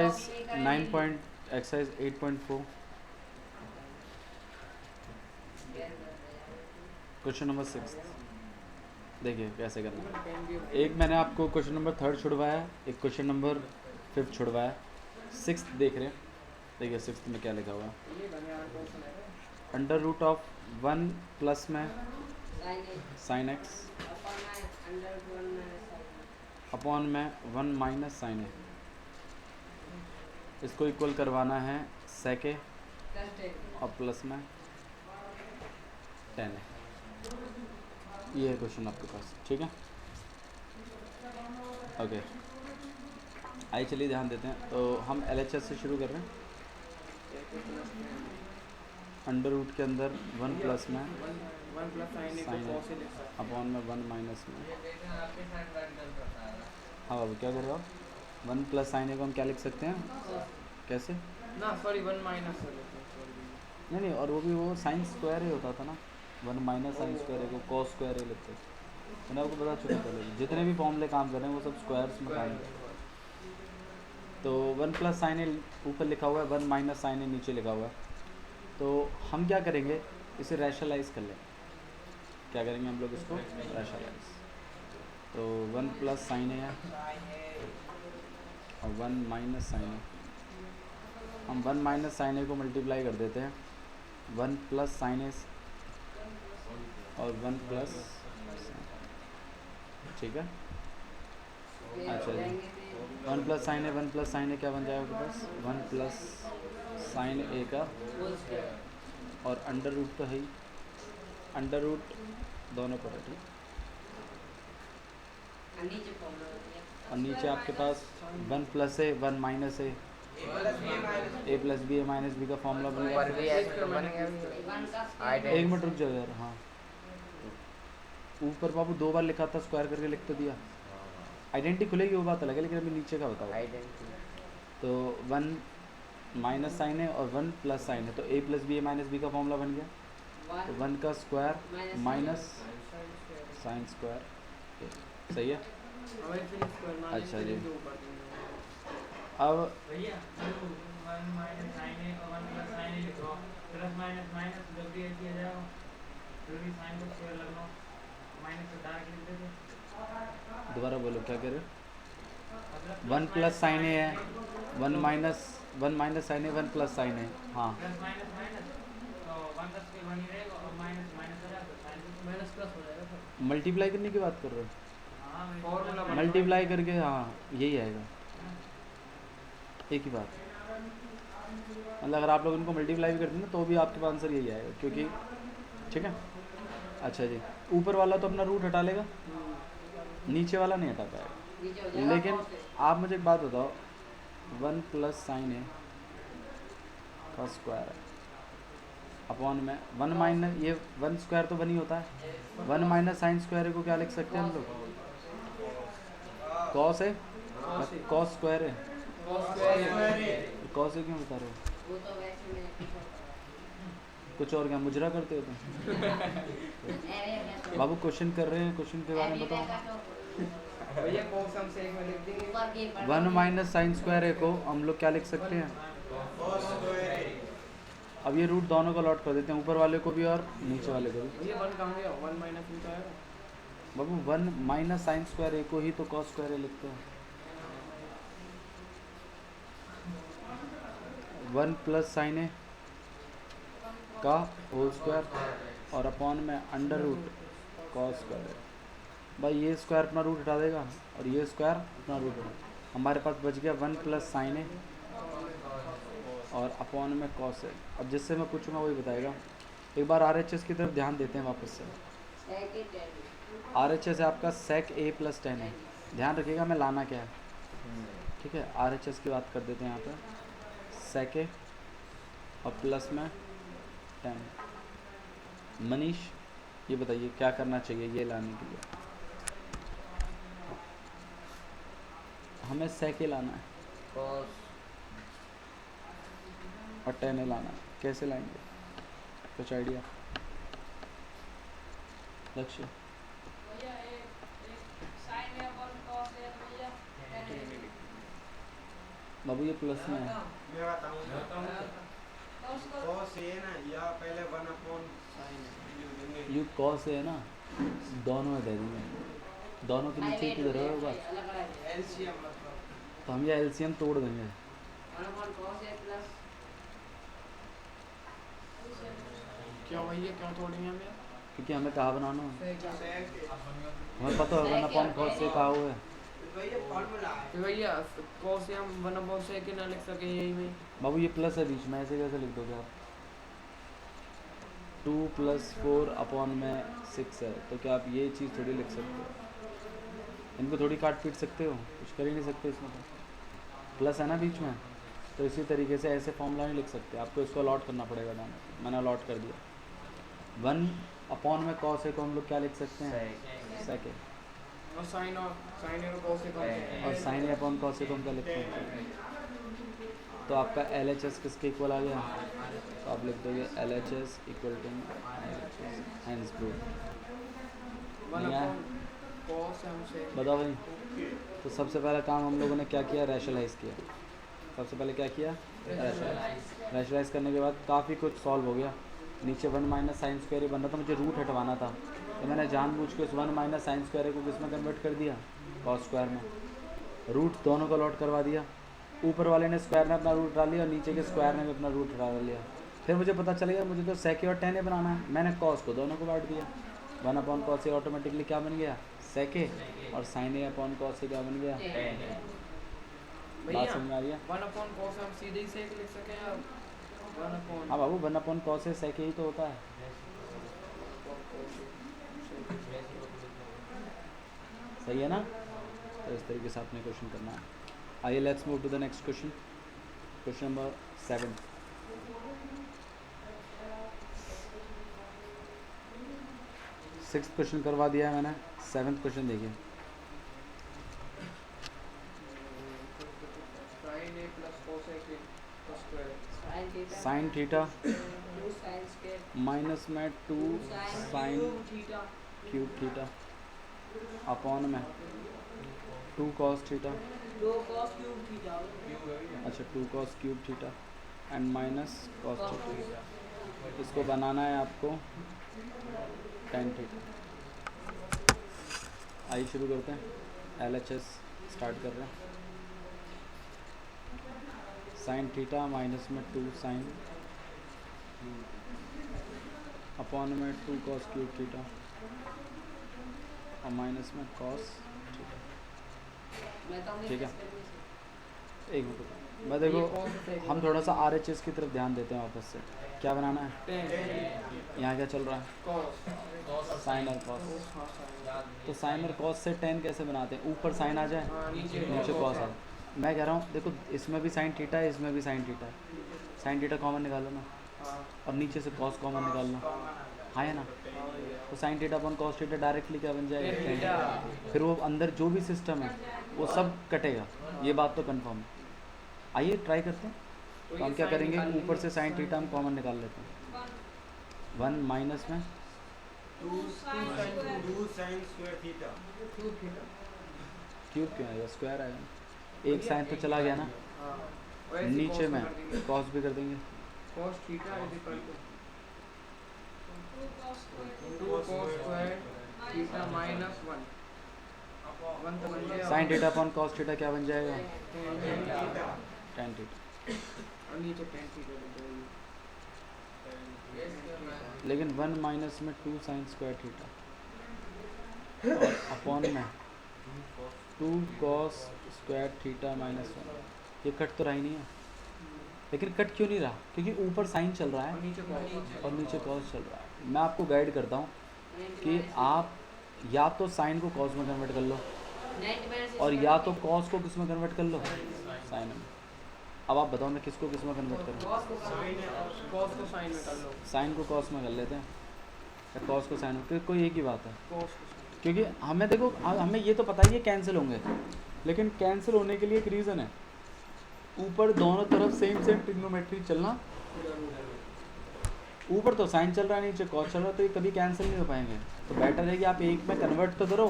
Exercise 8.4 question number 6 देखिए कैसे करना है। एक मैंने आपको क्वेश्चन नंबर 3 छुड़वाया, एक क्वेश्चन नंबर 5 छुड़वाया। 6 देख रहे हैं, देखिए 6 में क्या लिखा हुआ है। अंडर रूट ऑफ 1 प्लस में साइन एक्स अपॉन में 1 माइनस साइन ए, इसको इक्वल करवाना है सेक ए और प्लस में 10 है। ये है क्वेश्चन आपके पास, ठीक है। ओके, आइए चलिए ध्यान देते हैं। तो हम LHS से शुरू कर रहे हैं। अंडर रूट के अंदर 1 प्लस में साइन अपॉन में 1 माइनस में। हाँ बाबू क्या कर रहे हो आप? 1 प्लस साइन ए को हम क्या लिख सकते हैं, कैसे ना सॉरी 1 माइनस नहीं, और वो भी वो साइन स्क्वायर ही होता था ना। 1 माइनस साइन स्क्वायर को कॉस स्क्वायर ही लिखते थे। मैंने आपको बता चुका पहले, जितने भी फॉर्मूले काम कर रहे हैं वो सब स्क्वायर्स में काम कर रहे हैं। तो 1 प्लस साइन ए ऊपर लिखा हुआ है, 1 माइनस साइन ए नीचे लिखा हुआ है। तो हम क्या करेंगे, इसे रैशनलाइज कर लेंगे। क्या करेंगे हम लोग इसको रैशनलाइज। तो 1 प्लस साइन ए है और 1 माइनस साइन ए। हम 1 माइनस साइन ए को मल्टीप्लाई कर देते हैं 1 प्लस साइन ए और 1 प्लस, ठीक है। अच्छा जी, 1 प्लस साइन ए 1 प्लस साइन ए क्या बन जाएगा आपके पास, 1 प्लस साइन ए का, और अंडर रूट तो है ही, अंडर रूट दोनों पर है, ठीक। और नीचे आपके पास 1 plus A 1 minus A, A plus B A minus B का फॉर्मूला बन गया। एक मिनट रुक जाओ यार। हाँ, ऊपर बाबू 2 बार लिखा था, स्क्वायर करके लिख तो दिया। आइडेंटिटी खुलेगी वो बात अलग है, लेकिन अभी नीचे का बताओ। तो 1 माइनस साइन है और 1 प्लस साइन है, तो ए plus B A minus B का फॉर्मूला बन गया। तो 1 का स्क्वायर माइनस साइन स्क्वायर, सही है। अच्छा जी, अब दोबारा बोलो क्या कह रहे हो। 1 प्लस साइन ए है, 1 माइनस साइन ए 1 प्लस साइन ए। हाँ, मल्टीप्लाई करने की बात कर रहे हो, मल्टीप्लाई करके, हाँ यही आएगा, एक ही बात। मतलब अगर आप लोग इनको मल्टीप्लाई भी कर दें तो भी आपके पास आंसर यही आएगा, क्योंकि, ठीक है। अच्छा जी, ऊपर वाला तो अपना रूट हटा लेगा, नीचे वाला नहीं हटा पाएगा। लेकिन आप मुझे एक बात बताओ, 1 प्लस साइन ए का स्क्वायर है अपॉन में 1 माइनस, ये 1 स्क्वायर तो 1 ही होता है। 1 माइनस साइन स्क्वायर को क्या लिख सकते हैं हम लोग, कॉस है, कॉस स्क्वायर है। कॉस है क्यों बता रहे हो, कुछ और क्या मुजरा करते हो तुम? बाबू क्वेश्चन कर रहे हैं, क्वेश्चन के बारे में बताओ। 1 माइनस साइन स्क्वायर ए को हम लोग क्या लिख सकते हैं, अब ये रूट दोनों को लॉट कर देते हैं, ऊपर वाले को भी और नीचे वाले को भी। बाबू 1 माइनस साइन स्क्वायर ए को ही तो कॉस स्क्वायर ए लिखते हैं। 1 प्लस साइन ए का होल स्क्वायर और अपॉन में अंडर रूट कॉस स्क्वायर। भाई ये स्क्वायर अपना रूट हटा देगा और ये स्क्वायर अपना रूट हटा, हमारे पास बच गया 1 प्लस साइन ए और अपॉन में कॉस है। अब जिससे मैं पूछूंगा वही बताएगा। एक बार RHS की तरफ ध्यान देते हैं वापस से। RHS है आपका सेक ए प्लस 10 है, ध्यान रखिएगा मैं लाना क्या है, ठीक है। RHS की बात कर देते हैं यहाँ पर, सेक ए और प्लस में 10। मनीष ये बताइए क्या करना चाहिए ये लाने के लिए, हमें सेक ए लाना है और 10 ए लाना है, कैसे लाएंगे, कुछ आइडिया लक्ष्य? बाबू ये प्लस में है। मैं बताऊँ cos है ना, या पहले 1/sin है। यू कॉस है ना, दोनों में दे देंगे, दोनों के नीचे किधर है होगा, LCM मतलब तो हम ये एलसीएम तोड़ देंगे। क्यों भैया क्यों तोड़ेंगे हम यार? क्योंकि हमें कहाँ बनाना है, sec है। हमें पता होगा ना कौन कॉस से कहा हुआ है। भैया फॉर्मूला है। तो भैया cos से हम 1/sec ना लिख सके यही में? बाबू ये प्लस है बीच में, ऐसे कैसे लिख दोगे आप? 2 + 4 अपॉन में 6 है, तो क्या आप ये चीज़ थोड़ी लिख सकते हो? इनको थोड़ी काट पीट सकते हो, कुछ कर ही नहीं सकते इसमें, तो प्लस है ना बीच में, तो इसी तरीके से ऐसे फॉर्मूला नहीं लिख सकते, आपको इसको अलॉट करना पड़ेगा दाने। मैंने अलॉट कर दिया। 1 अपॉन में कॉस है को हम लोग क्या लिख सकते हैं? सेक है। और sin और cos से कौन सा? और साइन है अपॉन कॉस है को हम क्या लिखते हैं? तो आपका LHS किसके इक्वल आ गया? तो आप लिख दोगे LHS equal to hence proof. 1/cos हमसे बताओ भाई। तो सबसे पहला काम हम लोगों ने क्या किया? रैशनलाइज किया। सबसे पहले क्या किया? रैशनलाइज करने के बाद काफ़ी कुछ सॉल्व हो गया। नीचे 1 - sin स्क्वायर बन रहा था, मुझे रूट हटवाना था, तो मैंने जानबूझ के उस 1 - sin स्क्वायर को किस में कन्वर्ट कर दिया? cos स्क्वायर में। रूट दोनों को लॉट करवा दिया, ऊपर वाले ने स्क्वायर ने अपना रूट डाल लिया और नीचे के स्क्वायर ने भी अपना रूट हटा लिया। फिर मुझे पता चल गया मुझे तो sec और tan बनाना है, मैंने cos को दोनों को बांट दिया। 1/cos ऑटोमेटिकली क्या बन गया? sec और sin A/cos क्या बन गया? बात भैया समझ में आ रही है? 1/cos हम सीधे ही sec लिख सके या 1/cos? हाँ बाबू, 1/cos sec ही तो होता है। सही है ना? तो इस तरीके से आपने क्वेश्चन करना है। आइए let's move to the next question, question number 7। Sixth question करवा दिया है मैंने, 7th क्वेश्चन देखिए। sin A plus cosec A का square। साइन थीटा माइनस में 2 साइन क्यूब थीटा अपॉन में 2 cos थीटा, अच्छा 2 cos cube theta and minus cos theta. इसको बनाना है आपको tan थीटा। आइए शुरू करते हैं, LHS स्टार्ट कर रहे हैं। साइन थीटा माइनस में 2 साइन अपॉन में 2 cos क्यूब थीटा और माइनस में cos थीटा। ठीक है, एक मिनट मैं देखो, हम थोड़ा सा RHS की तरफ ध्यान देते हैं वापस से। क्या बनाना है? यहाँ क्या चल रहा है? साइन और कॉस। तो साइन और कॉस से tan कैसे बनाते हैं? ऊपर साइन आ जाए, नीचे कॉस आ जाए। मैं कह रहा हूँ देखो, इसमें भी साइन थीटा है, इसमें भी साइन थीटा है। साइन थीटा कॉमन निकालो ना, और नीचे से कॉस कॉमन निकाल लो, हाँ है ना? तो sign theta upon cos theta directly क्या बन जाएगा? फिर वो अंदर जो भी सिस्टम है वो सब कटेगा, ये बात तो कंफर्म है। आइए ट्राई करते हैं। तो हम क्या करेंगे, ऊपर से साइन थीटा हम कॉमन निकाल लेते हैं। 1 माइनस में 2 sin square theta। क्यूब क्यों आएगा? स्क्वायर आएगा। एक साइन तो चला गया ना, नीचे में कॉस भी कर देंगे। cos theta is equal to 2 cos square theta minus 1 तो बन गया sine theta upon cos theta क्या बन जाएगा? tan theta. और नीचे tan थीटा बन जाएगी। लेकिन 1 माइनस में 2 साइन स्क्वायर थीटा और अपॉन में 2 cos स्क्वायर थीटा माइनस 1, ये कट तो रहा ही नहीं है। लेकिन कट क्यों नहीं रहा? क्योंकि ऊपर साइन चल रहा है और नीचे cos। और नीचे कॉस चल रहा है। मैं आपको गाइड करता हूँ कि आप या तो साइन को कॉस में कन्वर्ट कर लो, और या तो कॉस को किस में कन्वर्ट कर लो? साइन में। अब आप बताओ मैं किसको किस में कन्वर्ट करूँ? cos को sin में कर लो। साइन को कॉस में कर लेते हैं, या कॉस को साइन में, क्योंकि कोई एक ही बात है। cos को sin। क्योंकि हमें देखो, हमें ये तो पता ही है कैंसिल होंगे, लेकिन कैंसिल होने के लिए एक रीज़न है, ऊपर दोनों तरफ सेम ट्रिग्नोमेट्री चलना। ऊपर तो साइन चल रहा है, नीचे कॉस चल रहा है, तो ये कभी कैंसिल नहीं हो पाएंगे। तो बेटर है कि आप एक में कन्वर्ट तो करो,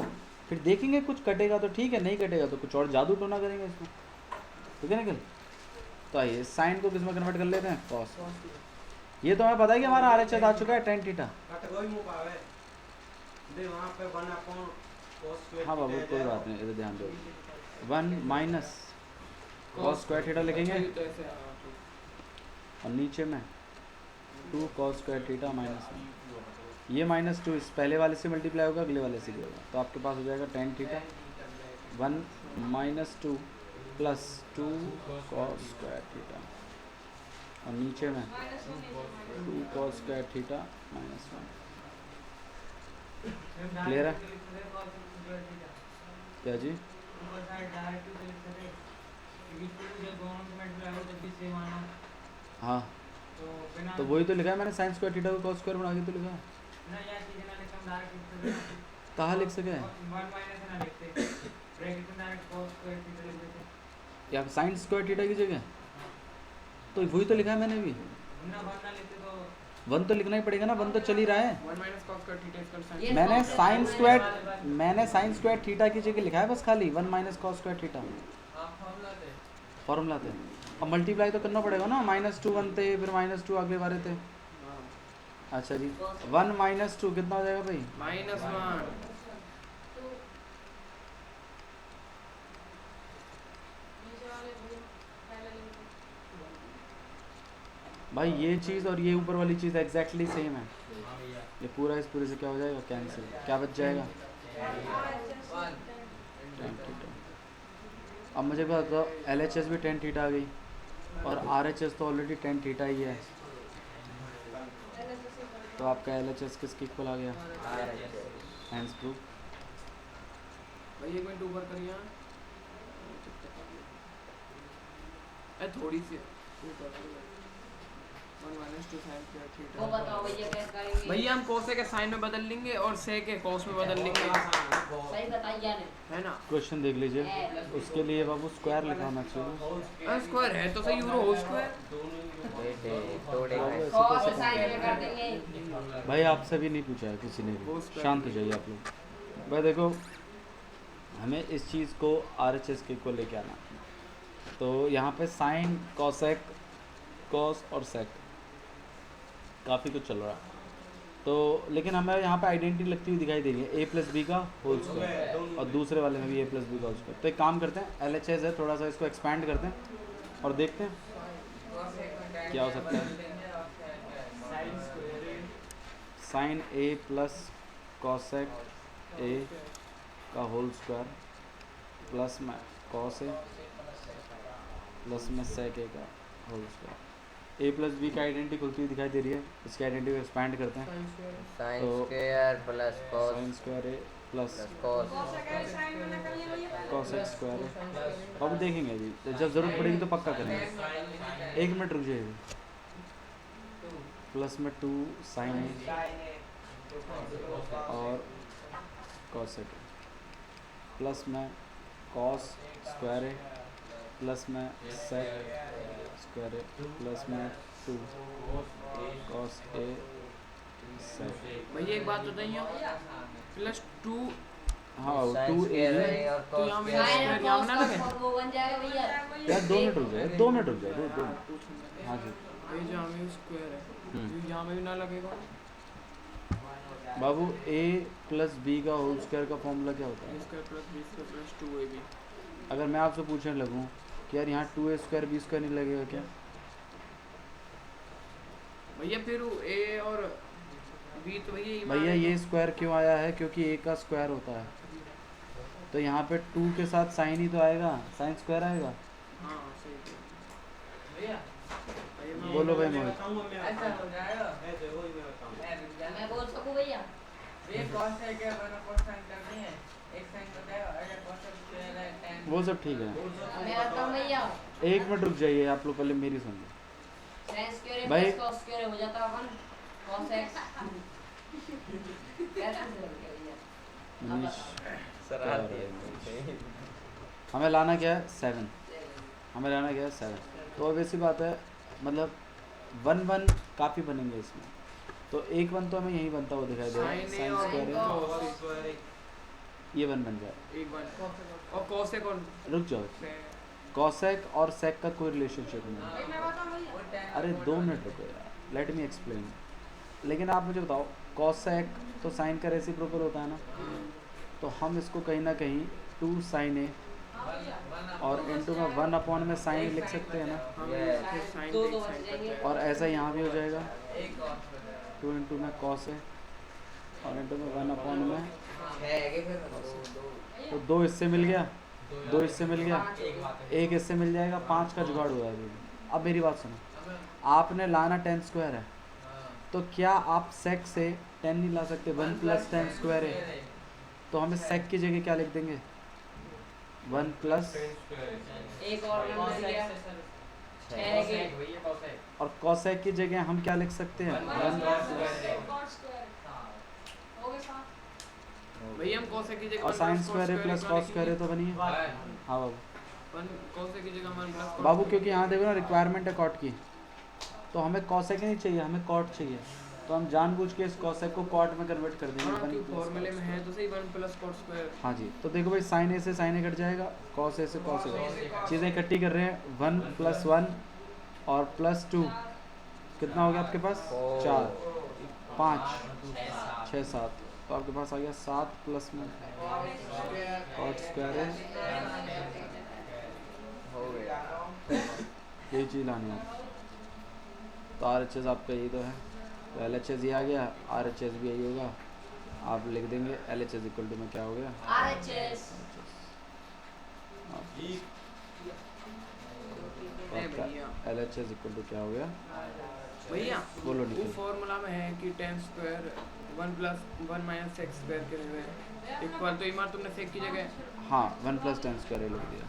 फिर देखेंगे कुछ कटेगा तो ठीक है, नहीं कटेगा तो कुछ और जादू टोना करेंगे इसमें। ठीक है निकल, तो आइए साइन को किस में कन्वर्ट कर लेते हैं, कॉस। ये तो हमें पता है कि हमारा आर एच एस आ चुका है tan थीटा। कट गई मुंह पावे दे वहां पे 1 अपॉन cos स्क्वायर हाँ बाबू कोई बात नहीं, इधर ध्यान दो। 1 माइनस कॉस स्क्वायर थीटा लिखेंगे तो ऐसे हाँ, ठीक। और नीचे में 2 cos स्क्वायर थीटा माइनस 1। ये माइनस 2 इस पहले वाले से मल्टीप्लाई होगा, अगले वाले से भी होगा, तो आपके पास हो जाएगा tan theta 1 minus 2 plus 2 cos square theta और नीचे में 2 cos square theta minus 1। Clear है क्या जी? हाँ तो वही तो लिखा है मैंने, साइन स्क्वायर थीटा को cos स्क्वायर बना के तो लिखा है। कहाँ लिख सके या साइन स्क्वायर थीटा की जगह, तो वही तो लिखा है मैंने भी। 1 तो लिखना ही पड़ेगा ना, 1 तो चल ही रहा है। 1 माइनस cos स्क्वायर थीटा इसका साइन। मैंने साइन स्क्वायर थीटा की जगह लिखा है बस खाली 1 minus cos square theta formula थे। अब मल्टीप्लाई तो करना पड़ेगा ना, -2 1 थे, फिर -2 अगले वाले थे। अच्छा जी 1 माइनस 2 कितना हो जाएगा भाई? -1। भाई ये चीज़ और ये ऊपर वाली चीज़ एग्जैक्टली सेम है। ये पूरा इस पूरे से क्या हो जाएगा, कैंसिल। क्या बच जाएगा? tan theta. अब मुझे बताओ LHS भी tan थीटा आ गई और RHS तो ऑलरेडी tan थीटा ही है, तो आपका LHS किसके इक्वल आ गया? Hence proof. भाई एक मिनट ऊपर करिए थोड़ी सी ऊपर 1 माइनस 2 sin स्क्वायर थीटा। वो बताओ भैया कैसे करेंगे? भैया हम कोसे के साइन में बदल लेंगे और से के कॉस में बदल लेंगे, सही बताइए नहीं। है ना? क्वेश्चन देख लीजिए, उसके लिए बाबू स्क्वायर लिखा होना चाहिए। स्क्वायर है तो सही, यूरो होल स्क्वायर। कॉस साइन में कर देंगे। भाई आपसे भी नहीं पूछा है किसी ने भी, शांत हो जाइए आप लोग। भाई देखो हमें इस चीज़ को RHS के इक्वल लेके आना, तो यहाँ पे साइन कॉसेक कॉस और सेक काफ़ी कुछ चल रहा है, तो लेकिन हमें यहाँ पे आइडेंटिटी लगती हुई दिखाई दे रही है a+b का होल स्क्वायर, और दूसरे वाले में भी a+b का होल स्क्वायर। तो एक काम करते हैं, LHS है, थोड़ा सा इसको एक्सपैंड करते हैं और देखते हैं क्या हो सकता है। Sine a plus cosec a का होल स्क्वायर प्लस में कॉस a प्लस में सेक a का होल स्क्वायर। a+b का आइडेंटिटी खुलती हुई दिखाई दे रही है, इसकी आइडेंटिटी को एक्सपैंड करते हैं। साइन तो square plus cos sine square a plus cos cos x square है। अब देखेंगे अभी, तो जब ज़रूरत पड़ेगी तो पक्का करेंगे। 1 मिनट रुक जाइए। प्लस में 2 साइन और कॉसेक प्लस में कॉस स्क्वायर है प्लस में सेक स्क्वायर है प्लस में 2 कॉस a सेक। भैया एक बात बताइए, +2 हाँ 2 साइन a स्क्वायर है और तो यहाँ कॉस में साइन स्क्वायर और यहाँ कॉस ना लगे। का वो बन जाएगा भैया। यार 2 मिनट रुक जाए, 2 मिनट रुक जाए, 2 मिनट। हाँ जी ये जो हमें स्क्वायर है ये यहाँ में भी ना लगेगा। बाबू a+b का होल स्क्वायर का फॉर्मूला क्या होता है? a square plus b square plus 2ab। अगर मैं आपसे पूछने लगूं कि यार यहाँ 2a स्क्वायर b स्क्वायर नहीं लगेगा क्या? भैया फिर a और b तो भैया ये स्क्वायर क्यों आया है? क्योंकि a का स्क्वायर होता है, तो यहाँ पे 2 के साथ साइन ही तो आएगा, साइन स्क्वायर आएगा। हाँ सही भैया बोलो भाई मोहित। ऐसा हो जाएगा ऐसे वही मैं बताऊं। मैं बोल सकूं भैया? ये cos है क्या, मैंने cos sin करनी है, एक sin बताया, अगर cos स्क्वायर है tan। वो सब ठीक है, मैं आता हूं भैया। 1 मिनट रुक जाइए आप लोग, पहले मेरी सुन लो। साइन स्क्वायर भाई- प्लस कॉस स्क्वायर हो जाता है 1 cos x। कैसे हो गया भैया? मनीष सर क्या हो रहा है? हमें लाना क्या है? 7। हमें लाना क्या है? 7। तो अब ऐसी बात है, मतलब 1 1 काफ़ी बनेंगे इसमें, तो 1 1 तो हमें यही बनता हुआ दिखाई दे रहा है। Sin A साइन और स्क्वायर है, cos स्क्वायर है ये 1 बन जाए। एक बार और cos एक और रुक जाओ, से कॉसेक और सेक का कोई रिलेशनशिप नहीं है। भाई मैं बताऊं भैया वो tan अरे और 2 cot मिनट रुको यार, लेट मी एक्सप्लेन। लेकिन आप मुझे बताओ, कॉसेक तो साइन का रेसिप्रोकल होता है ना, तो हम इसको कहीं ना कहीं 2 sin ए और इनटू में 1 अपॉन में साइन ए लिख सकते हैं ना, हम Yes. फिर साइन दो पे तो एक बच साइन जाएंगे। करते हैं। और ऐसा यहाँ भी हो जाएगा एक और बचा 2 इंटू में कॉस है और इंटू में 1 अपॉन में, है कि फिर तो 2 इससे मिल गया, 2 इससे मिल गया, एक बात है 1 इससे मिल जाएगा, 5 का जुगाड़ हुआ है अभी। अब मेरी बात सुनो, आपने लाना 10 स्क्वायर है, तो क्या आप सेक से 10 नहीं ला सकते? 1 प्लस 10 स्क्वायर है, तो हमें सेक की जगह क्या लिख देंगे? 1 प्लस, एक और नंबर मिल गया छह के और कॉसेक की जगह हम क्या लिख सकते हैं? 1 भैया हम कोसेक की जगह और साइन स्क्वायर है प्लस कॉस स्क्वायर है, तो बनिए। हाँ हाँ बाबू, कोसेक की जगह 1 प्लस बाबू क्योंकि यहाँ देखो ना रिक्वायरमेंट है कॉट की, तो हमें कॉसेक नहीं चाहिए, हमें कॉट चाहिए, तो हम जानबूझ के इस कॉसेक को कॉट में कन्वर्ट कर देंगे। हाँ 1 कि प्लस फॉर्मूले cos। में है तो सही 1 प्लस कॉट स्क्वायर। हाँ जी, तो देखो भाई, साइन ए से साइन ए कट जाएगा, कॉस ए से कॉस ए, चीज़ें इकट्ठी कर रहे हैं। 1 प्लस 1 और प्लस 2 कितना हो गया आपके पास? 4 5 6 7, तो आपके पास आ गया 7 प्लस में कॉट स्क्वायर है। हो गया। यही चीज़ लानी है, तो आर एच एस आपका यही तो है, तो एल एच एस ये आ गया, आर एच एस भी यही होगा। आप लिख देंगे L H S equal to में क्या हो गया? RHS ए भैया L H S equal to क्या हो गया? भैया बोलो वो निखिल। फॉर्मूला में है कि 10 square 1 plus 1 minus sec square के हुए इक्वल, तो इमार तुमने सेक की जगह हाँ 1 प्लस 10 स्क्वायर लिख दिया,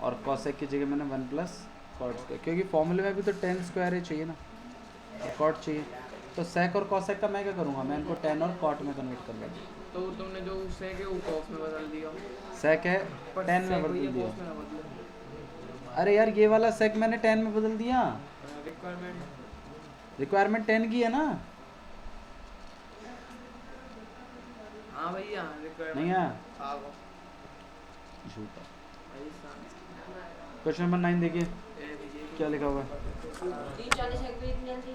और कॉसेक की जगह मैंने 1 प्लस कॉट स्क्वायर, क्योंकि फॉर्मूले में भी तो 10 स्क्वायर ही चाहिए ना, और कॉट चाहिए, तो सेक और कॉसेक का मैं क्या करूँगा? मैं इनको 10 और कॉट में कन्वर्ट कर लूँगा। तो तुमने जो सेक है वो कॉस में बदल दिया, सेक है पर 10 में sec बदल भैया दिया। cos में ना बदले। अरे यार, ये वाला सेक मैंने 10 में बदल दिया, रिक्वायरमेंट रिक्वायरमेंट 10 की है ना, हाँ भैया रिक्वायरमेंट नहीं है? हाँ वो झूठा। ऐसा क्वेश्चन नंबर 9 देखिए ए भैया क्या लिखा हुआ है। 340 है कोई इतनी जल्दी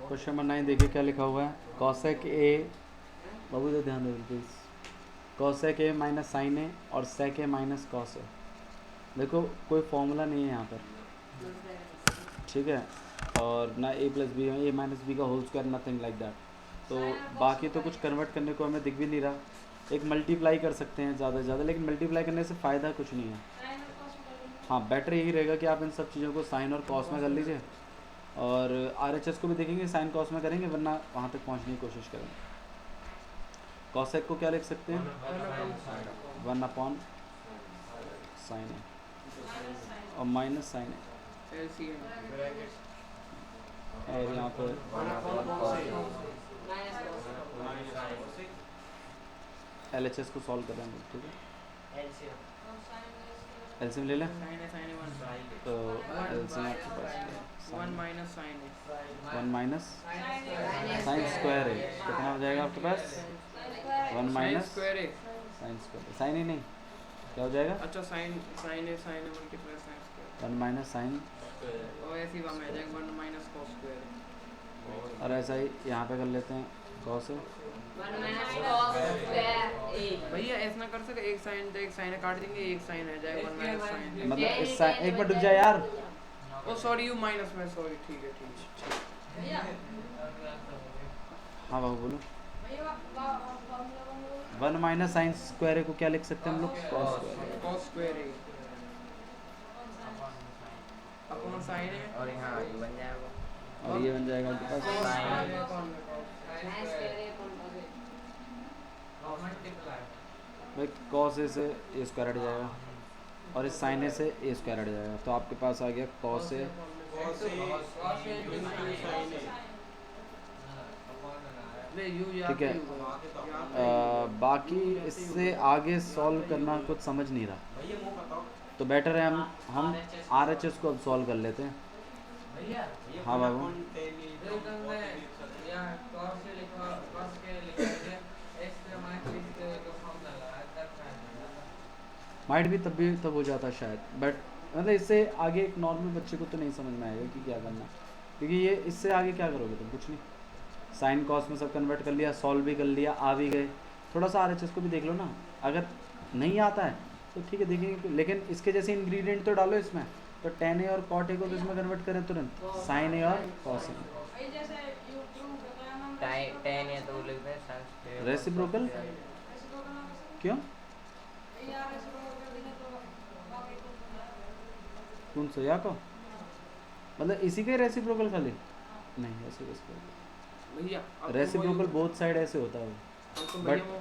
क्वेश्चन नंबर 9 देखिए क्या लिखा हुआ है। कॉसेक ए, बाबू तो ध्यान दो please, cosec A minus sine A और sec A minus cos A. देखो कोई फॉर्मूला नहीं है यहाँ पर, ठीक है, और ना A plus B, A minus B का whole square, nothing like that. तो बाकी तो कुछ कन्वर्ट करने को हमें दिख भी नहीं रहा। एक मल्टीप्लाई कर सकते हैं ज़्यादा से ज़्यादा, लेकिन मल्टीप्लाई करने से फ़ायदा कुछ नहीं है। हाँ, बेटर यही रहेगा कि आप इन सब चीज़ों को साइन और कॉस में कर लीजिए, और आरएचएस को भी देखेंगे साइन कॉस में करेंगे, वरना वहाँ तक पहुँचने की कोशिश करेंगे। कॉसेक को क्या लिख सकते हैं? 1 अपॉन साइन ए और माइनस साइन ए, एलसीएम और यहाँ पर एलएचएस को सॉल्व कर रहे हैं, ठीक है। एलसीएम ले लें, साइन है 1 तो एलसीएम आपके पास 1 माइनस साइन है 1 माइनस साइन स्क्वायर है, कितना हो जाएगा आपके पास? 1 साइन माइनस स्क्वायर है। साइन स्क्वायर, साइन ही नहीं, क्या हो जाएगा? अच्छा साइन साइन है 1 के plus sine square 1 minus sine, और ऐसे ही वहाँ में आ जाएगा 1 माइनस कॉस स्क्वायर। और ऐसा ही यहाँ पे कर लेते हैं कॉस है। 1 माइनस cos स्क्वायर ए भैया ऐसा ना कर सके, एक साइन तो एक साइन काट देंगे, एक साइन आ जाएगा 1 माइनस साइन। मतलब इस साइन, एक मिनट रुक जा यार, ओ सॉरी यू माइनस में, सॉरी ठीक है ठीक है। हाँ बाबू बोलो। 1 माइनस साइन स्क्वायर को क्या लिख सकते हैं हम लोग? Cos square. कॉस स्क्वायर है अपॉन साइन है और यहाँ ये बन जाएगा। और ये बन जाएगा आपके पास cos Sin। स्क्वायर है कौन sin स्क्वायर ए कौन भाई, कॉस ए से ए स्क्वायर हट जाएगा, और इस साइन ए से ए स्क्वायर हट जाएगा, तो आपके पास आ गया कॉस ए। ले यू ठीक है। बाकी इससे आगे सॉल्व करना कुछ समझ नहीं रहा, भैया मुंह बताओ तो बेटर है हम आरएचएस को अब सॉल्व कर लेते हैं। भैया हाँ बाबू। जो तुमने यहाँ cos से लिखा, cos के लिखा है x पे माइनस 3 के तो फॉर्मूला लगाया, तब फायदा माइट भी तब हो जाता शायद, बट मतलब इससे आगे एक नॉर्मल बच्चे को तो नहीं समझ में आएगा कि क्या करना है, क्योंकि ये इससे आगे क्या करोगे तुम, कुछ नहीं। साइन कॉस में सब कन्वर्ट कर लिया, सॉल्व भी कर लिया, आ भी गए। थोड़ा सा RHS को भी देख लो ना, अगर नहीं आता है तो ठीक है देखेंगे, लेकिन इसके जैसे इंग्रेडिएंट तो डालो इसमें। तो tan A और cot A को तो इसमें कन्वर्ट करें तुरंत, sin A और cos A। ये जैसे यू प्रूव क्या नाम टेन है तो लिखते हैं sans Reciprocal? क्यों, यार ऐसे कर देंगे तो बाकी तो कौन सा या को, मतलब इसी के रेसिप्रोकल खाली नहीं, ऐसे रेसिप्रोकल भैया रेसिप्रोकल बोथ साइड ऐसे होता है वो। तो but- भैया वो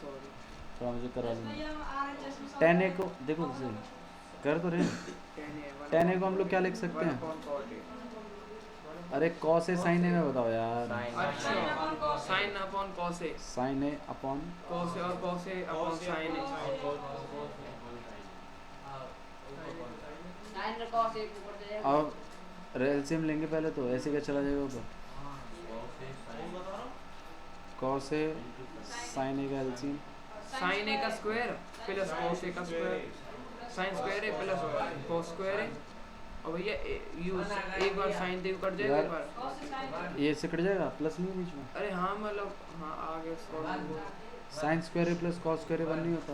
सॉरी थोड़ा मुझे करा इसमें देना। ये RHS में सब tan A को देखो कैसे कर तो रहे हैं। tan A को हम लोग क्या लिख सकते हैं, अरे cos A sin A में बताओ यार। sin अच्छा sine upon cos A, sin A upon cos A और cos A upon sine A. Sine cos एक ऊपर जाएगा। अब एलसीएम लेंगे पहले, तो ऐसे क्या चला जाएगा ऊपर, cos A sin A का एलसीएम साइन ए का स्क्वायर प्लस कॉस ए का स्क्वायर, साइन स्क्वायर ए प्लस कॉस स्क्वायर ए। और भैया यू एक बार साइन दे कट जाएगा, एक बार cos से sin ये इससे कट जाएगा, प्लस नहीं है बीच में। अरे हाँ मतलब हाँ आगे साइन स्क्वायर ए प्लस कॉस स्क्वायर ए 1 नहीं होता।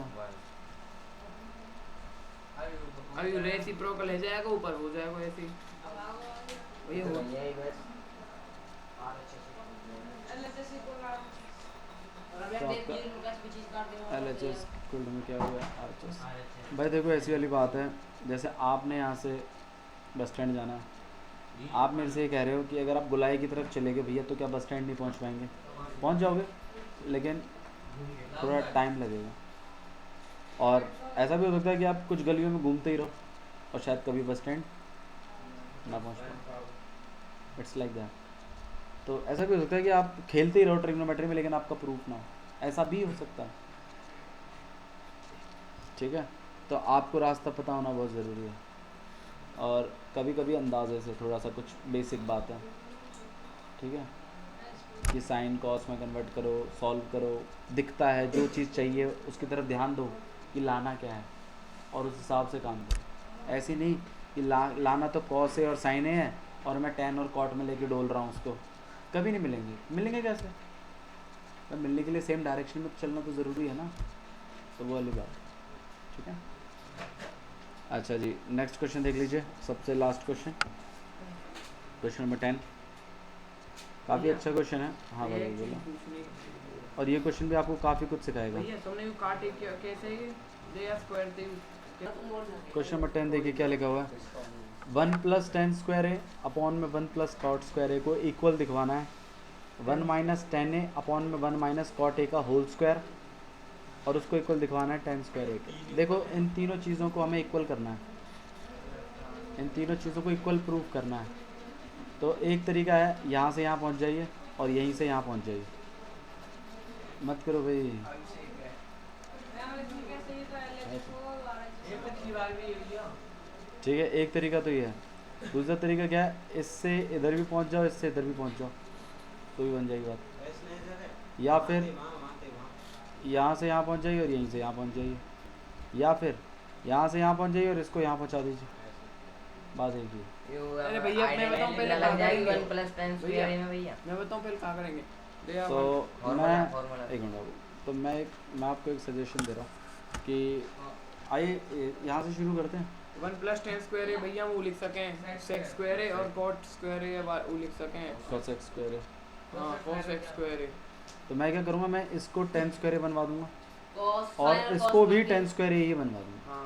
अभी रेसिप्रोकल है जाएगा, ऊपर हो जाएगा ऐसे ही। भैया हो यही बस LHS को ला और अगर तो देख आपका लीजिए लुकास की चीज काट देंगे। LHS कुल में क्या हुआ RHS। भाई देखो ऐसी वाली बात है, जैसे आपने यहाँ से बस स्टैंड जाना है, आप मेरे से ये कह रहे हो कि अगर आप गुलाई की तरफ चले गए भैया तो क्या बस स्टैंड नहीं पहुँच पाएंगे, पहुँच जाओगे लेकिन थोड़ा टाइम लगेगा। और ऐसा भी हो सकता है कि आप कुछ गलियों में घूमते ही रहो और शायद कभी बस स्टैंड ना पहुँच पाओ, इट्स लाइक दैट। तो ऐसा भी हो सकता है कि आप खेलते ही रहो ट्रिग्नोमेट्री में लेकिन आपका प्रूफ ना हो, ऐसा भी हो सकता है। ठीक है, तो आपको रास्ता पता होना बहुत ज़रूरी है, और कभी कभी अंदाजे से थोड़ा सा कुछ बेसिक बात है, ठीक है, कि साइन कॉस में कन्वर्ट करो, सॉल्व करो, दिखता है जो चीज़ चाहिए उसकी तरफ ध्यान दो कि लाना क्या है और उस हिसाब से काम करो। ऐसे नहीं कि लाना तो कॉस है और साइन है और मैं tan और cot में लेके डोल रहा हूँ उसको, कभी नहीं मिलेंगे कैसे, तो मिलने के लिए सेम डायरेक्शन में चलना तो ज़रूरी है ना, तो वो वाली बात। ठीक है, अच्छा जी नेक्स्ट क्वेश्चन देख लीजिए, सबसे लास्ट क्वेश्चन, क्वेश्चन नंबर 10। काफ़ी अच्छा क्वेश्चन है। हाँ भाई बोलो। और ये क्वेश्चन भी आपको काफ़ी कुछ सिखाएगा। भैया तुमने यू काटे क्या कैसे ये दे स्क्वायर थे क्वेश्चन नंबर 10 देखिए क्या लिखा हुआ है, 1 + tan स्क्वायर ए अपॉन में 1 + cot स्क्वायर ए को इक्वल दिखवाना है 1 - tan A अपॉन में 1 - cot A का होल स्क्वायर, और उसको इक्वल दिखवाना है tan स्क्वायर A के। देखो इन तीनों चीज़ों को हमें इक्वल करना है, इन तीनों चीज़ों को इक्वल प्रूव करना है। तो एक तरीका है यहाँ से यहाँ पहुँच जाइए और यहीं से यहाँ पहुँच जाइए, मत करो भाई। कैसे ये तो LHS को RHS ठीक है, एक तरीका तो ये है। दूसरा तरीका क्या है, इससे इधर भी पहुंच जाओ, इससे इधर भी पहुंच जाओ, तो भी बन जाएगी बात। या फिर यहाँ से यहाँ पहुंच जाइए और यहीं से यहाँ पहुंच जाइए, या फिर यहाँ से यहाँ पहुंच जाइए और इसको यहाँ पहुंचा दीजिए, बात एक ही है। अरे भैया, मैं बताऊं पहले लग जाएगी कहाँ 1 + tan स्क्वायर ए में भैया। मैं बताऊं पहले क्या करेंगे। दे तो फॉर्मूला मैं एक मिनट बाबू, तो मैं आपको एक सजेशन दे रहा हूँ कि आइए यहाँ से शुरू करते हैं। 1 + tan स्क्वायर है भैया वो लिख सकें, sec स्क्वायर है और cot स्क्वायर है वो लिख सकें। cos x स्क्वायर है, हाँ cos x स्क्वायर है। तो मैं क्या करूँगा, मैं इसको tan स्क्वायर ए बनवा दूंगा cos और sin इसको cos भी बन tan स्क्वायर ए ही बनवा दूंगा। हाँ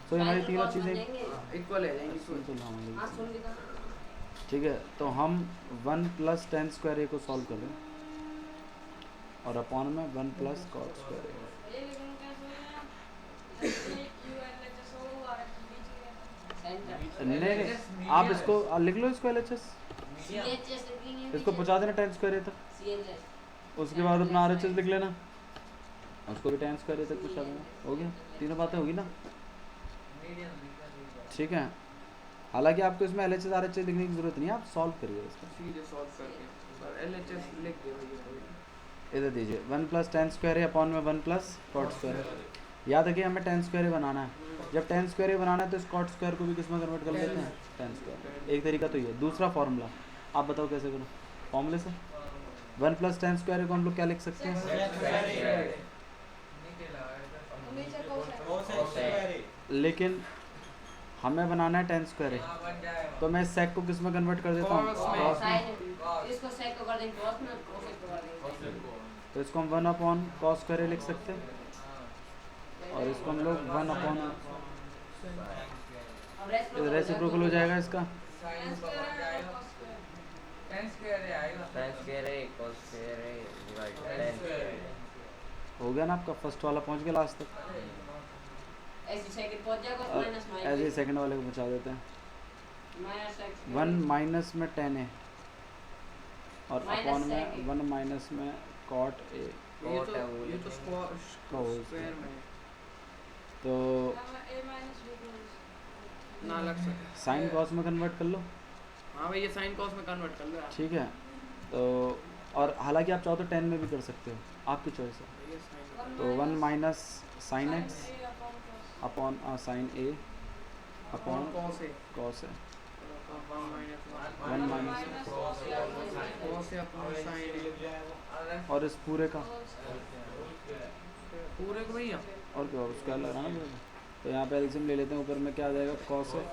तो हमारी sin तीनों cos बन चीज़ें जाएंगे। इक्वल है जाएंगी सुन तो लो हमारी हाँ चीज़ें। सुन लिखा। ठीक है, तो हम 1 + tan स्क्वायर ए को सॉल्व कर रहे हैं और अपॉन में 1 + cot स्क्वायर ए। ये लेकिन कैसे हो जैसे यू LHS हो RHS बीच में सेंटर नहीं आप इसको लिख लो, इसको LHS, CHS लिखेंगे। इसको पहुँचा देना tan स्क्वायर ए तक, CHS उसके बाद अपना RHS लिख लेना, उसको भी tan स्क्वायर ए तक पहुँचा देना, हो गया, तीनों बातें होगी ना। ठीक है, हालांकि आपको इसमें LHS RHS लिखने की ज़रूरत नहीं है, आप सॉल्व करिए इसको। सीधे सॉल्व करके और LHS लिख दे भैया। इधर दीजिए 1 + tan स्क्वायर ए अपॉन में 1 + cot स्क्वायर ए, याद रखिए हमें टेन स्क्वायर बनाना है। जब टेन स्क्वायर बनाना है तो स्कॉट स्क्वायर को भी किस में कन्वर्ट कर लेते हैं, टेन स्क्वायर। एक तरीका तो ये। दूसरा फार्मूला आप बताओ कैसे करो, फॉर्मूले से 1 + टेन स्क्वायर को हम लोग क्या लिख सकते हैं, लेकिन हमें बनाना है टेन स्क्वायर हाँ, बन जाएगा। तो मैं सेक को किस में कन्वर्ट कर देता हूँ, Cos में। cos में। साइन इसको सेक को कर देंगे cos में, cosec को कर देंगे। तो इसको हम 1/cos स्क्वायर लिख सकते हैं और इसको हम लोग 1/, अब रेसिप्रोकल हो जाएगा इसका। साइन का बन जाएगा। टेन स्क्वायर है आएगा। sin square है cos square है डिवाइड tan square है। हो गया ना आपका फर्स्ट वाला, पहुंच गया लास्ट तक। ऐसे सेकंड पहुंच जाएगा और माइनस ऐसे सेकंड वाले को बचा देते हैं। माइनस x 1 माइनस में टेन है और Minus अपॉन में sec। 1 माइनस में cot a। Cot है वो ये तो Cos स्क्वायर में है। तो ना लग सके। साइन कॉस में कन्वर्ट कर लो, हाँ भाई ये साइन कॉस में कन्वर्ट कर लो यार। ठीक है। तो और हालांकि आप चाहो तो 10 में भी कर सकते हो, आपकी चॉइस है। ये sin तो 1 minus sine x upon sine A upon cos है। कॉस है। 1 1 माइनस cos है अपॉन sin है। और इस पूरे का पूरे को भैया और क्या उसका लगाना पड़ेगा। तो यहाँ पे एल्सियम ले लेते हैं, ऊपर में क्या आ जाएगा, कॉस है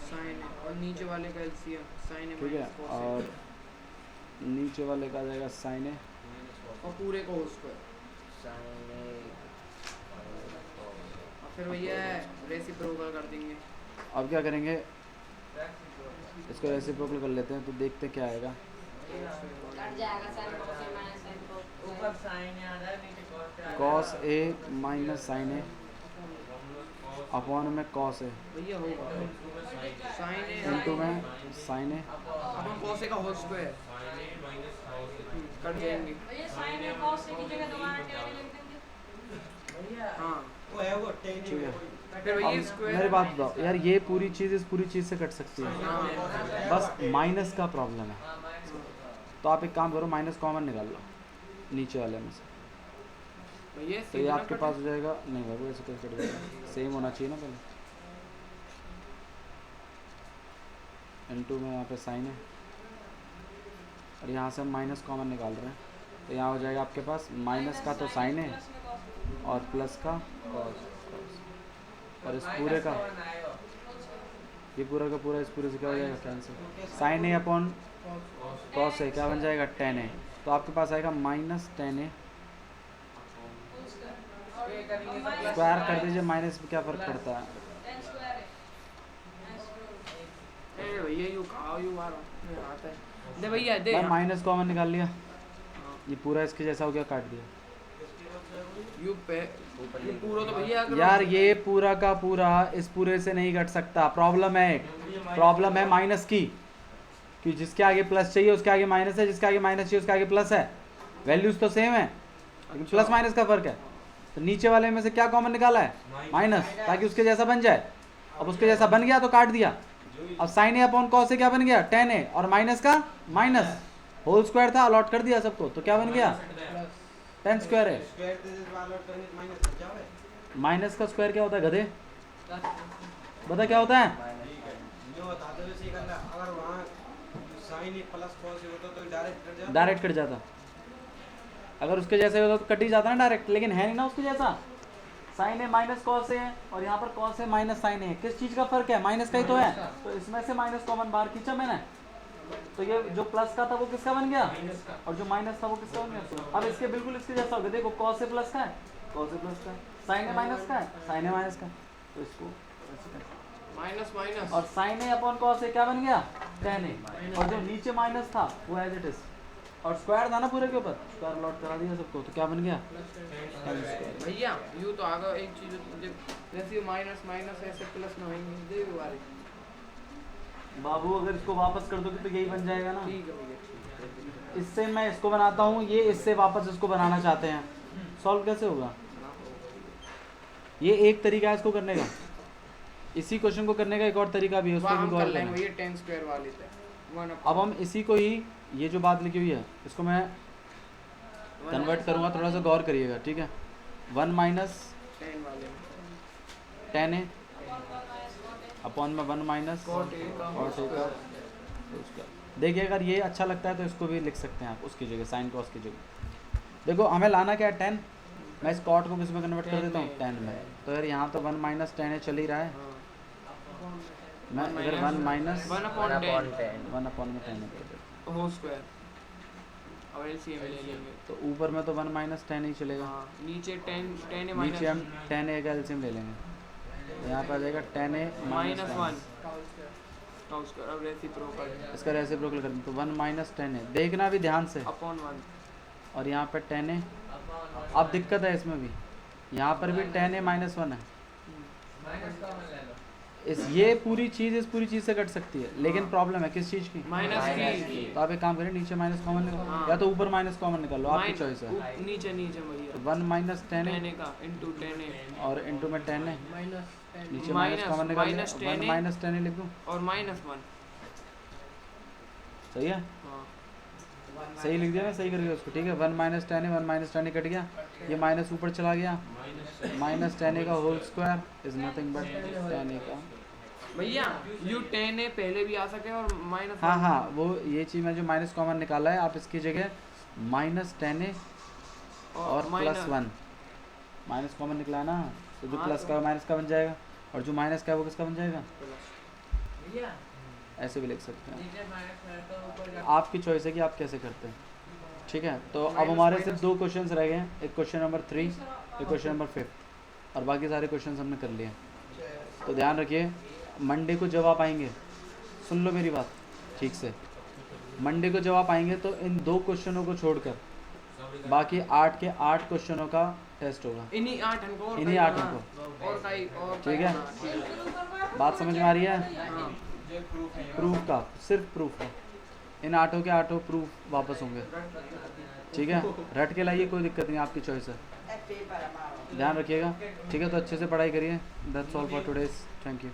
sin है और नीचे वाले का एलसीएम sin है ठीक है, minus cos है। और नीचे वाले का आ जाएगा साइन है और पूरे को होल स्क्वायर। sin है और फिर भैया रेसिप्रोकल कर देंगे। अब क्या करेंगे, इसको रेसिप्रोकल कर लेते हैं तो देखते क्या आएगा। कट जाएगा sin cos a minus sin cos ऊपर साइन आ रहा है, नीचे cos आ रहा है। कॉस ए माइनस साइन है अपॉन में कॉस है भैया होगा sin है इंटू में साइन है अपन cos का होल स्क्वायर कट जाएंगे। भैया sin है cos a की जगह दोबारा tan लिख देंगे। भैया हाँ वो है वो टेन ठीक है। फिर भैया अब स्क्वायर मेरी बात बताओ यार, ये पूरी चीज़ इस पूरी चीज़ से कट सकती है, हाँ बस माइनस का प्रॉब्लम है। हाँ, माइनस तो आप एक काम करो, माइनस कॉमन निकाल लो नीचे वाले में से, भैया तो ये आपके पास हो जाएगा। नहीं बाबू ऐसे कैसे कट जाएगा, सेम होना चाहिए ना पहले। इनटू में यहाँ पे साइन है और यहाँ से हम माइनस कॉमन निकाल रहे हैं, तो यहाँ हो जाएगा आपके पास माइनस का तो साइन है और प्लस का कॉस, और इस पूरे का ये पूरा का पूरा इस पूरे से क्या हो जाएगा, कैंसिल। साइन है अपॉन कॉस है क्या बन जाएगा, टेन है। तो आपके पास आएगा माइनस टेन है। स्क्वायर कर दीजिए, माइनस में क्या फ़र्क पड़ता है। ए भैया यू कहा यू आ रहा आता है। दे भैया दे मैं माइनस कॉमन निकाल लिया, हाँ, ये पूरा इसके जैसा हो गया, काट दिया। यू पे ये पूरा तो भैया अगर यार ये पूरा का पूरा इस पूरे से नहीं कट सकता, प्रॉब्लम है, प्रॉब्लम है माइनस की, कि जिसके आगे प्लस चाहिए उसके आगे माइनस है, जिसके आगे माइनस चाहिए उसके आगे प्लस है। वैल्यूज तो सेम है लेकिन प्लस माइनस का फर्क है। तो नीचे वाले में से क्या कॉमन निकाला है, माइनस, ताकि उसके जैसा बन जाए। अब उसके जैसा बन गया तो काट दिया। अब साइन ए अपॉन कॉस से क्या बन गया, टेन ए, और माइनस का माइनस, होल स्क्वायर था, अलॉट कर दिया सबको, तो क्या बन गया, टेन स्क्वायर है। स्क्वायर से वाला करने माइनस हो जावे। माइनस का स्क्वायर क्या होता है गधे, बता क्या होता है। न्यू बता दो वैसे करना, अगर वहां साइन ही प्लस कॉस होता तो डायरेक्ट कट जाता। डायरेक्ट कट जाता, अगर उसके जैसे होता तो कट ही जाता ना डायरेक्ट, लेकिन है नहीं ना उसके जैसा। साइन है माइनस कॉस है और यहाँ पर कॉस है माइनस साइन है, किस चीज़ का फर्क है, माइनस का ही तो है। तो इसमें से माइनस कॉमन बाहर खींचा मैंने, तो ये जो प्लस का था वो किसका बन गया, और जो माइनस था वो किसका बन गया। अब इसके बिल्कुल इसके जैसा हो गया, देखो कॉस है प्लस का है, कॉस है प्लस का है, साइन है माइनस का है, साइन है माइनस का है, तो इसको माइनस माइनस और साइन है अपॉन कॉस है क्या बन गया, टेन है, और जो नीचे माइनस था वो एज इट इज, और स्क्वायर था ना पूरे के ऊपर, स्क्वायर लॉट करा दिया सबको, तो क्या बन गया, भैया यू तो आगे एक चीज मुझे जैसे माइनस माइनस ऐसे प्लस में होंगे दे वाले। बाबू अगर इसको वापस कर दोगे तो यही बन जाएगा ना। ठीक है भैया ठीक है। इससे मैं इसको बनाता हूँ, ये इससे वापस इसको बनाना चाहते हैं, सॉल्व कैसे होगा। ये एक तरीका है इसको करने का, इसी क्वेश्चन को करने का एक और तरीका भी है, उसको भी हम कर गौर लेंगे करना। भैया टेन स्क्वायर वाले थे अब हम इसी को ही, ये जो बात लिखी हुई है इसको मैं कन्वर्ट करूँगा, थोड़ा सा गौर करिएगा, ठीक है। 1 माइनस 10 वाले 10 है अपॉन में 1 माइनस cot A का और का देखिए, अगर ये अच्छा लगता है तो इसको भी लिख सकते हैं आप उसकी जगह, साइन कॉस की जगह। देखो हमें लाना क्या है 10, मैं इस कॉट को किस में कन्वर्ट कर 10 देता हूँ में। 10 में। तो यार यहाँ तो 1 माइनस 10 है, चल ही रहा है। हाँ मैं अगर 1 माइनस 1 1 upon upon 10 10 1 अपॉन में 10 कर देता होल स्क्वायर और एलसीएम ले लेंगे। तो ऊपर में तो 1 माइनस 10 ही चलेगा, हाँ नीचे 10 है नीचे हम माइनस 10 ए का एलसीएम ले लेंगे, तो यहाँ पर आ जाएगा 10 ए माइनस माइनस 1 का स्क्वायर। अब रेसिप्रोकल इसका रेसिप्रोकल कर दें तो 1 माइनस 10 है, देखना भी ध्यान से। अपॉन 1 और यहाँ पर 10 है। अब दिक्कत है इसमें भी, यहाँ पर भी 10 ए माइनस 1 है। माइनस कॉमन ले लो। ये पूरी चीज़ इस पूरी चीज़ से कट सकती है, लेकिन हाँ। प्रॉब्लम है किस चीज़ की? माइनस की तो आप एक काम करें, नीचे माइनस कॉमन निकालो, हाँ। या तो ऊपर माइनस कॉमन निकाल लो, आपकी चॉइस है। नीचे नीचे भैया 1 माइनस 10 है 10 का इंटू 10 है और इंटू में 10 है, माइनस 10 नीचे माइनस कॉमन निकाल माइनस 10 1 है। माइनस 10 लिख दूँ, और माइनस 1। सही है? हाँ सही लिख दिया ना, सही करके उसको, ठीक है। 1 माइनस 10 है, 1 माइनस 10 कट गया, ये माइनस ऊपर चला गया, माइनस 10 का whole square is nothing but 10 का। भैया यू 10 है पहले भी आ सके और माइनस हाँ हाँ, वो ये चीज़ में जो माइनस कॉमन निकाला है, आप इसकी जगह माइनस 10 है और प्लस 1 माइनस कॉमन निकला है ना, तो जो हाँ, प्लस तो- का माइनस का बन जाएगा, और जो माइनस का है वो किसका बन जाएगा? भैया ऐसे भी लिख सकते हैं, नीचे माइनस है तो ऊपर जा। आपकी चॉइस है कि आप कैसे करते हैं, ठीक है। तो अब Minus- हमारे minus- सिर्फ 2 क्वेश्चंस रह गए हैं, एक क्वेश्चन नंबर 3, एक क्वेश्चन नंबर 5, और बाकी सारे क्वेश्चंस हमने कर लिए। तो ध्यान रखिए, मंडे को जब आप आएंगे, सुन लो मेरी बात ठीक से, मंडे को जब आप आएंगे तो इन 2 क्वेश्चनों को छोड़कर बाकी 8 के 8 क्वेश्चनों का टेस्ट होगा, इन्हीं 8 को और इन्हीं कहीं 8 हाँ, को। और कहीं और ठीक है? हाँ, ठीक है। बात समझ में आ रही है? हाँ ये प्रूफ है। प्रूफ का, सिर्फ प्रूफ का, इन 8 के 8 प्रूफ वापस होंगे, ठीक है। रट के लाइए, कोई दिक्कत नहीं, आपकी चॉइस है, ध्यान रखिएगा, ठीक है। तो अच्छे से पढ़ाई करिए। That's all for today's, thank you.